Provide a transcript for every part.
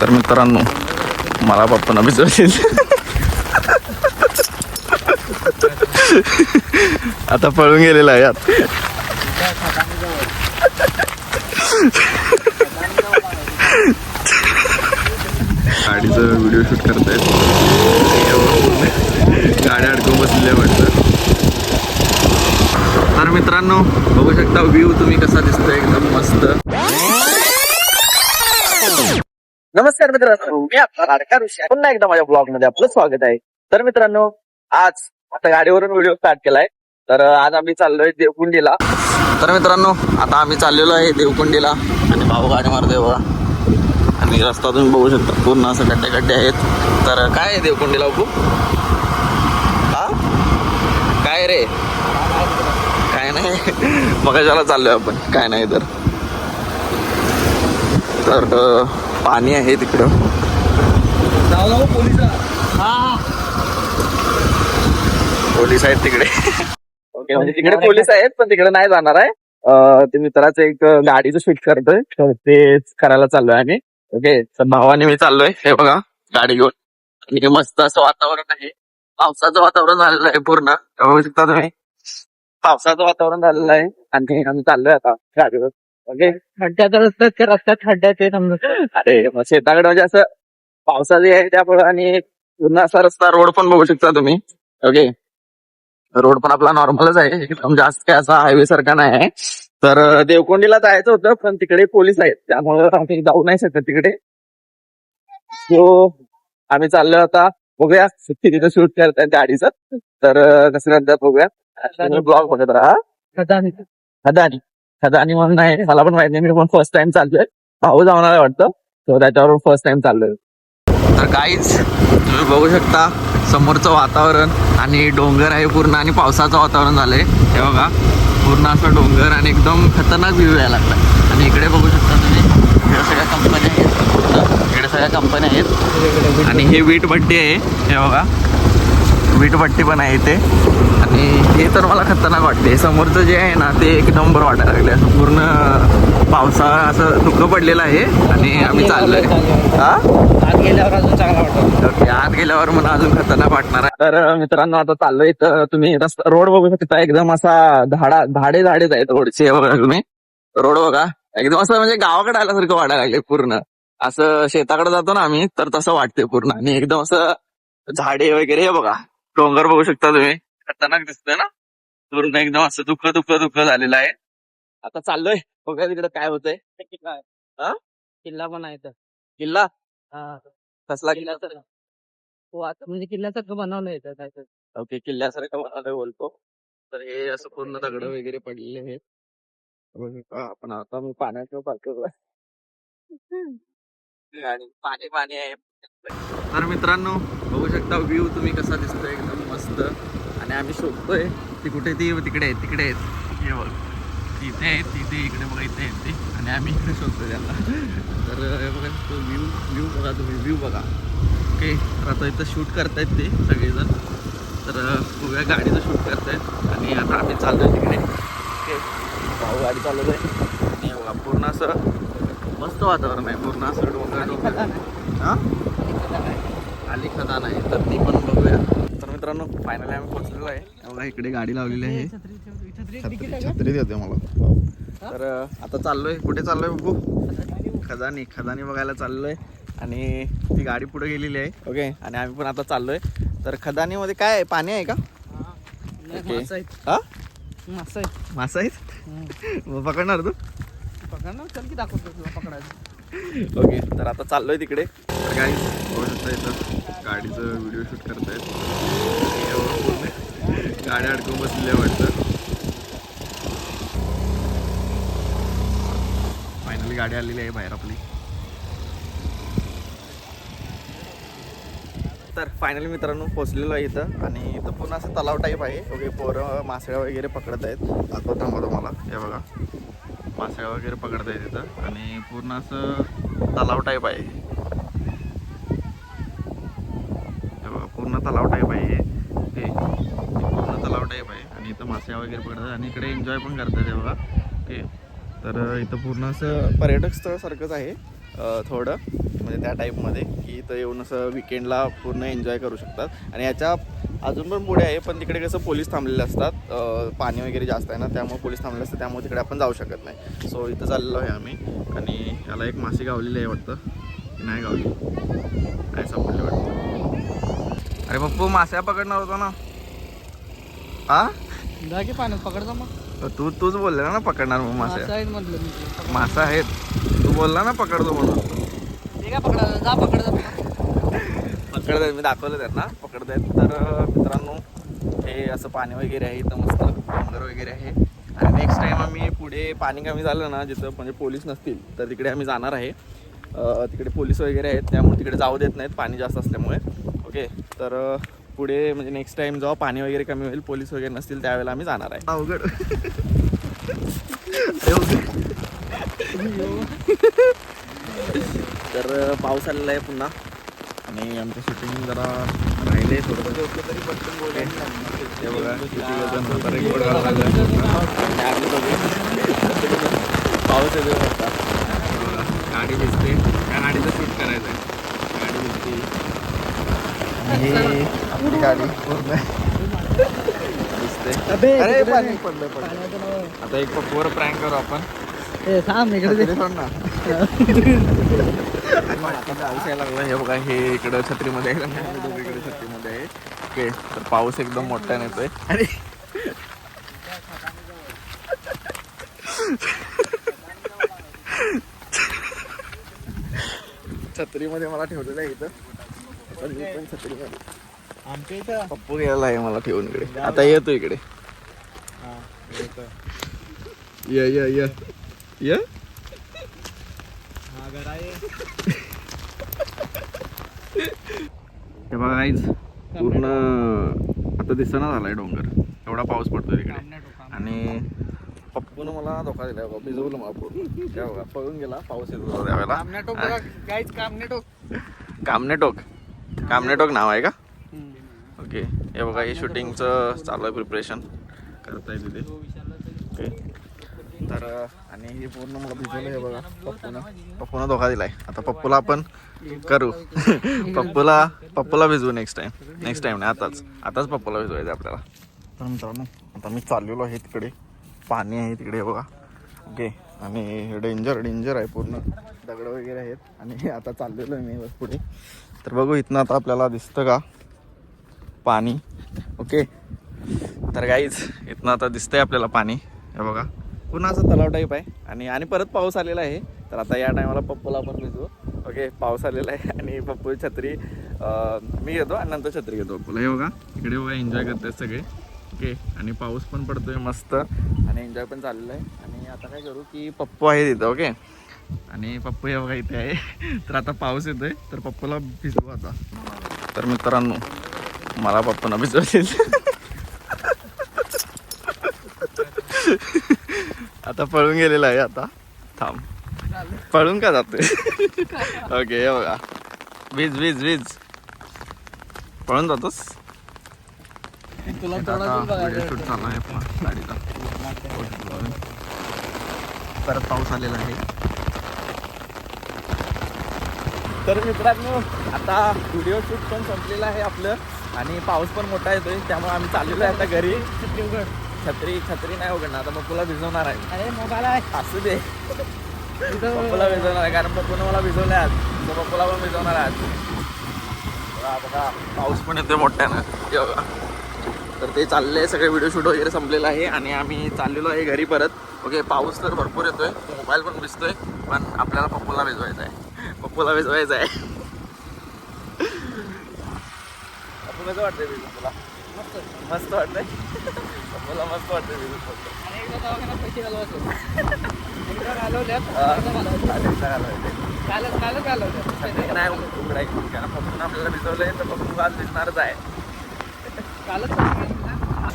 तर मित्रांनो मला पप्पांना भिजवतील. आता पळून गेलेला आहे यात. गाडीचं व्हिडिओ शूट करतायत. गाड्या अडकून बसलेल्या वाटतं. तर मित्रांनो बघू शकता व्ह्यू तुम्ही कसा दिसतोय, एकदम मस्त. नमस्कार मित्रांनो, मी आपला लाडका ऋषी आहे. पुन्हा एकदा माझ्या ब्लॉग मध्ये आपलं स्वागत आहे. तर मित्रांनो आज आता गाडीवरून व्हिडिओ स्टार्ट केलाय. तर आज आम्ही चाललोय देवकुंडीला. तर मित्रांनो आता आम्ही चाललेलो आहे देवकुंडीला आणि भाऊ गाडी मारतोय बघा. आणि रस्ता तुम्ही बघू शकता पूर्ण असं खड्डे खड्डे आहेत. तर काय आहे देवकुंडीला बघू? हा काय रे? काय नाही, मगाच्याला चाललोय आपण. काय नाही तर पाणी आहे तिकडं. पोलीस आहेत तिकडे. ओके, म्हणजे तिकडे पोलीस आहेत पण तिकडे नाही जाणार आहे. ते मित्राचं एक गाडीचं शूट करतोय तर तेच करायला चाललोय आम्ही. ओके, तर भावाने मी चाललोय. हे बघा गाडी घेऊन. आणि मस्त असं वातावरण आहे, पावसाचं वातावरण झालेलं आहे पूर्ण. बघू शकता तुम्ही, पावसाचं वातावरण झालेलं आहे आणि आम्ही चाललोय आता गाडीवर. ओके, खड्ड्यात रस्त्यात खड्ड्यात आहे समजा. अरे मग शेताकडे म्हणजे असं पावसाचे आहे त्यामुळे. आणि पूर्ण असा रस्ता, रोड पण बघू शकता तुम्ही. ओके, रोड पण आपला नॉर्मलच आहे, एकदम जास्त काय असा हायवे सारखा नाही आहे. तर देवकोंडीला जायचं होतं पण तिकडे पोलीस आहेत त्यामुळं आम्ही जाऊ नाही शकत तिकडे. सो आम्ही चाललोय आता. बघूया तिथे शूट करतायत गाडीचं. तर कसं नंतर बघूया. ब्लॉग बघत राहा. खदानी खदानी म्हणून नाही, मला पण माहिती नाही. मी पण फर्स्ट टाइम चाललोय. भाऊ जाणार आहे वाटतं, तर त्याच्यावर फर्स्ट टाइम चाललोय. तर काहीच तुम्ही बघू शकता समोरचं वातावरण आणि डोंगर आहे पूर्ण आणि पावसाचं वातावरण झालंय. हे बघा पूर्ण असं डोंगर आणि एकदम खतरनाक व्ह्यू यायला लागला. आणि इकडे बघू शकता तुम्ही, इकडे सगळ्या कंपन्या आहेत. इकडे सगळ्या कंपन्या आहेत आणि हे वीटभट्टी आहे. हे बघा वीटभट्टी पण आहे इथे. आणि हे तर मला खतरनाक वाटते. समोरचं जे आहे ना ते एक नंबर वाटायला लागले. पूर्ण पावसाळा असं धुकं पडलेलं आहे आणि आम्ही चाललोय. हा आत गेल्यावर अजून चांगला वाटतो. आत गेल्यावर मला अजून खतरनाक वाटणार आहे. तर मित्रांनो आता चाललोय. तर तुम्ही रस्ता, रोड बघू शकता एकदम असा झाडेच आहेत रोडचे. बघा तुम्ही रोड बघा, एकदम असं म्हणजे गावाकडे आल्यासारखं वाटायला लागले. पूर्ण असं शेताकडे जातो ना आम्ही तर तसं वाटते पूर्ण. आणि एकदम असं झाडे वगैरे. हे बघा डोंगर बघू शकता तुम्ही, खतरनाक दिसतंय ना. पूर्ण एकदम असं दुःख झालेलं आहे. आता चाललोय बघा तिकडे काय होतंय. हा किल्ला पण आहे तर. किल्ला हा, कसला किल्ला? हो आता म्हणजे किल्ल्यासारखं बनवलं येतं काय तर. ओके, किल्ल्यासारखं बनवलंय बोलतो. तर हे असं पूर्ण दगड वगैरे पडलेले आहेत. आपण आता मी पाण्याच्या पातळीवर आणि पाणी आहे. तर मित्रांनो बघू शकता व्ह्यू तुम्ही कसा दिसतोय, एकदम मस्त. आणि आम्ही शोधतोय ती कुठे, ती तिकडे आहेत. हे बघ इथे आहेत, तिथे इकडे बघा, इथे आहेत ते. आणि आम्ही इकडे शोधतोय त्यांना. तर हे बघा व्ह्यू बघा तुम्ही, व्ह्यू बघा. ओके, तर आता इथं शूट करतायत ते सगळेजण. तर बघूया गाडीचं शूट करतायत आणि आता आम्ही चाललोय तिकडे. ओके, भाऊ गाडी चालवतोय आणि बघा पूर्ण असं मस्त वातावरण आहे. पूर्ण असं डोंगर. हा आली खदान आहे तर ती पण बघूया. तर मित्रांनो फायनली आम्ही पोहोचलेलो आहे. बघा इकडे गाडी लावलेली आहे. छत्री देते मला. तर आता चाललोय. कुठे चाललोय बघू? खदानी बघायला चाललोय. आणि ती गाडी पुढे गेलेली आहे. ओके, आणि आम्ही पण आता चाललोय. तर खदानीमध्ये काय आहे, पाणी आहे का? हा मासा आहेत. मग पकडणार तू? पकडणार, चल की दाखवतो तुला पकडायचं. ओके, तर आता चाललोय तिकडे. तर काही बघू शकता इथं गाडीचं व्हिडिओ शूट करतायत. गाड्या अडकून बसलेल्या वाटतं. फायनली गाडी आलेली आहे बाहेर आपली. तर फायनली मित्रांनो पोहोचलेलो आहे इथं. आणि इथं पूर्ण असं तलाव टाईप आहे. ओके, पोरं मासळ्या वगैरे पकडत आहेत. दाखवतो थांबा तुम्हाला. हे बघा मासळ्या वगैरे पकडत आहेत इथं. आणि पूर्ण असं तलाव टाईप आहे. हे बघा पूर्ण तलाव टाईप आहे हे. पूर्ण तलाव टाईप आहे आणि इथं मासळ्या वगैरे पकडतात आणि इकडे एन्जॉय पण करतात. हे बघा. ओके, तर इथं पूर्ण असं पर्यटक स्थळ सारखंच आहे थोडं. म्हणजे त्या टाईपमध्ये की इथं येऊन असं विकेंडला पूर्ण एन्जॉय करू शकतात. आणि याच्या अजून पण पुढे आहे, पण तिकडे कसं पोलीस थांबलेले असतात, पाणी वगैरे जास्त आहे ना, त्यामुळे पोलीस थांबलेले असतात, त्यामुळे तिकडे आपण जाऊ शकत नाही. सो इथं चाललेलो आहे आम्ही. आणि याला एक मासे गावलेली आहे वाटतं, नाही गावली, नाही सापडले वाटतं. अरे पप्पू मासे पकडणार होता ना? हा जा की पाण्यात पकडजा मग. तूच बोलला ना पकडणार मग मासे. मासे आहेत म्हटलं मी. मासा आहेत, तू बोलला ना पकडतो म्हणून. ते काय पकडायला जा पकडजा. पकडतायत, मी दाखवलं त्यांना पकडतायत. तर मित्रांनो हे असं पाणी वगैरे आहे इथं, मस्त डोंगर वगैरे आहे. आणि नेक्स्ट टाइम आम्ही पुढे पाणी कमी झालं ना, जिथं म्हणजे पोलीस नसतील तर तिकडे आम्ही जाणार आहे. तिकडे पोलीस वगैरे आहेत, त्यामुळे तिकडे जाऊ देत नाहीत पाणी जास्त असल्यामुळे. ओके, तर पुढे म्हणजे नेक्स्ट टाइम जेव्हा पाणी वगैरे कमी होईल, पोलीस वगैरे नसतील, त्यावेळेला आम्ही जाणार आहे. अवघड. तर पाऊस आलेला आहे पुन्हा आणि आमचं शूटिंग जरा राहिले थोडं तरी पटकन बोलायला हे बघा किती वजन होतं, रेकॉर्ड करायला पाऊस येतो आता. गाडी दिसते, त्या गाडीचं शूट करायचं आहे. गाडी दिसते, ही आपली गाडी पूर्ण दिसते. अरे पाणी पडलं. आता एक पप्पूवर प्रँक करू आपण. थांब इकडे ना आता पाऊस यायला लागला. हे बघा, हे इकडं छत्रीमध्ये आहे, इकडे छत्रीमध्ये आहे. ओके, तर पाऊस एकदम मोठ्याने येतोय. आणि छत्रीमध्ये मला ठेवलेलं आहे इथं, पण मी पण छत्रीमध्ये. आमच्या इथं पप्पू गेला आहे मला ठेवून इकडे. आता येतो इकडे. ये हे बघा गाईज, पूर्ण आता दिसना झालाय डोंगर, एवढा पाऊस पडतोय तिकडे. आणि पप्पून मला धोका दिला बघा, भिजवलं मला पूर्ण. त्या बघा पळून गेला, पाऊस येत होता त्यावेळेला. काहीच कामनेटोक नाव आहे का? ओके, हे बघा, हे शूटिंगचं चालू आहे, प्रिपरेशन करताय तिथे. ओके, तर आणि हे पूर्ण मला भिजवलं. हे बघा, पप्पूनं धोका दिलाय. आता पप्पूला आपण करू पप्पूला भिजवू नेक्स्ट टाइम नाही, आताच पप्पूला भिजवायचं आपल्याला. तर मित्रांनो आता मी चाललेलो आहे तिकडे, पाणी आहे तिकडे बघा. ओके, आणि डेंजर आहे, पूर्ण दगड वगैरे आहेत. आणि आता चाललेलो आहे मी बस पुढे. तर बघू इथनं आता आपल्याला दिसतं का पाणी. ओके, तर गाईज इथनं आता दिसतंय आपल्याला पाणी. हे बघा, पुन्हा असं तलाव टाईप आहे. आणि परत पाऊस आलेला आहे. तर आता या टायमाला पप्पूला आपण भिजवू. ओके, पाऊस आलेला आहे आणि पप्पू छत्री मी घेतो आणि नंतर छत्री घेतो पप्पूला. हे बघा इकडे बघा, एन्जॉय करतात सगळे. ओके, आणि पाऊस पण पडतोय मस्त आणि एन्जॉय पण चाललेलं आहे. आणि आता काय करू की पप्पू आहे तिथं. ओके, आणि पप्पू हे बघा इथे आहे. तर आता पाऊस येतोय, तर पप्पूला भिजवू आता. तर मित्रांनो मला पप्पूला भिजवतील. आता पळून गेलेला आहे. आता थांब, पळून का जातोय? ओके, हे बघा, वीज पळून जातोस. व्हिडिओ शूट चालू आहे गाडीचा. परत पाऊस आलेला आहे. तर मित्रांनो आता व्हिडिओ शूट पण संपलेलं आहे आपलं आणि पाऊस पण मोठा येतोय, त्यामुळे आम्ही चाललेलो आहे आता घरी. छत्री नाही उघडणार आता, पप्पूला भिजवणार आहे. अरे मोबाईल आहे, असू दे, पप्पूला भिजवणार आहे कारण पप्पूने मला भिजवले आज, तर पप्पूला पण भिजवणार आहे आज. बघा पाऊस पण येतोय मोठ्यानं. बघा, तर ते चालले सगळे, व्हिडिओ शूट वगैरे संपलेलं आहे आणि आम्ही चाललेलो आहे घरी परत. ओके, पाऊस तर भरपूर येतोय, मोबाईल पण भिजतोय, पण आपल्याला पप्पूला भिजवायचं आहे. पप्पू कसं वाटतंय भिजून तुला? मस्त वाटतंय. पप्पूला मस्त वाटतंय भिजून. पैसे घालवायचे नाही उघडायची कारण पप्पून आपल्याला भिजवलंय, तर पप्पू आज भिजणारच आहे.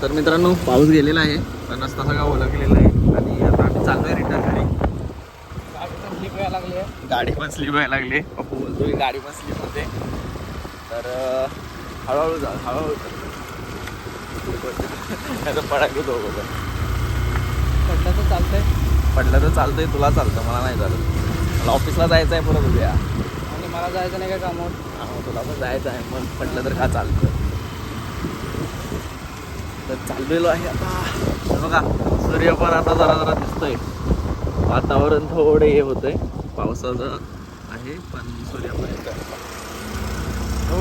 तर मित्रांनो पाऊस गेलेला आहे, पण रस्ता सगळा ओळखलेला आहे आणि आता आम्ही चाललोय रिटर्न घरी. गाडी पण स्लिप व्हायला लागली. पप्पू बोलतो की गाडी पण स्लिप होते, तर हळूहळू जा, हळूहळू पडायला दोघं. पडलं तर चालतंय, तुला चालतं, मला नाही चालत. मला ऑफिसला जायचं आहे परत उद्या. मला जायचं नाही काय कामावर. तुला पण जायचं आहे मग म्हटलं तर का चालतं. तर चाललेलो आहे आता. हे बघा सूर्य पण आता जरा जरा दिसतोय. वातावरण थोडे हे होतंय पावसाचं आहे पण सूर्य पण येतोय. हो,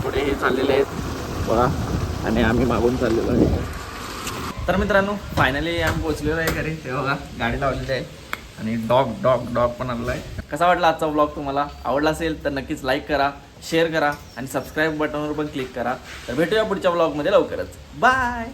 पुढे हे चाललेले आहेत बघा आणि आम्ही मागून चाललेलो आहे. तर मित्रांनो फायनली आम्ही पोहोचलेलो आहे घरी. ते बघा गाडी लावलेली आहे आणि डॉग पण आणला आहे. कसा वाटला आजचा व्लॉग तुम्हाला? आवडला असेल तर नक्कीच लाईक करा, शेअर करा आणि सबस्क्राईब बटनवर पण क्लिक करा. तर भेटूया पुढच्या व्लॉगमध्ये लवकरच. बाय.